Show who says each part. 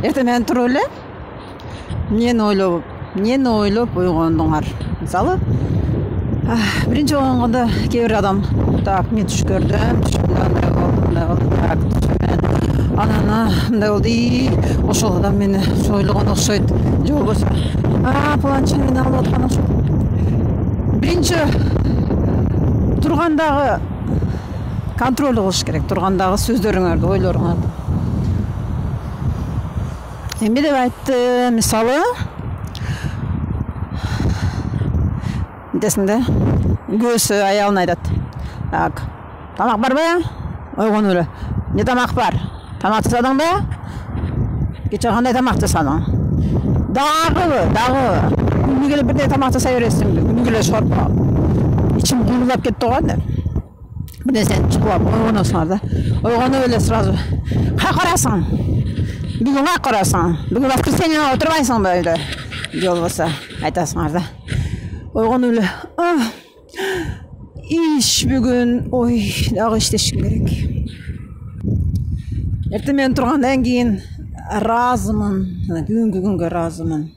Speaker 1: Эртемен туруп эле эмнени ойлоп ойгондуңар? Мисалы, биринчи болгондо кээ бир адам так мен түш көрдүм, андай болду, так анан мындай болду, ошол адам мени ойлогон окшойт, же болбосо планчы мени алып аткан окшойт. Биринчи тургандагы контроль кылыш керек, тургандагы сөздөрүңөрдү, ойлоруңарды. Эмне деп айтты, мисалы, десинде, күйөөсү аялына айтат. Так, тамак барбы? Ойгонуп эле. Не тамак бар? Тамак жасадың ба? Кече кандай тамак жасадың? Дагы. Күнү келип бирдей тамак жасай бересиңби? Күнү келип шорп калып. Ичим куулап кетти го деп. Бир нерсени чукулап ойгоносуңар да. Ойгонуп эле сразу. Кай карасың? Бүгүн кай карасың? Бүгүн воскресенье отурбайсыңбы үйдө? Же болбосо айтасыңар да. Ойгонуп эле. Иш бүгүн, дагы иштешим керек. Эртемен тургандан кийин ыраазымын, бүгүнкү күнгө ыраазымын.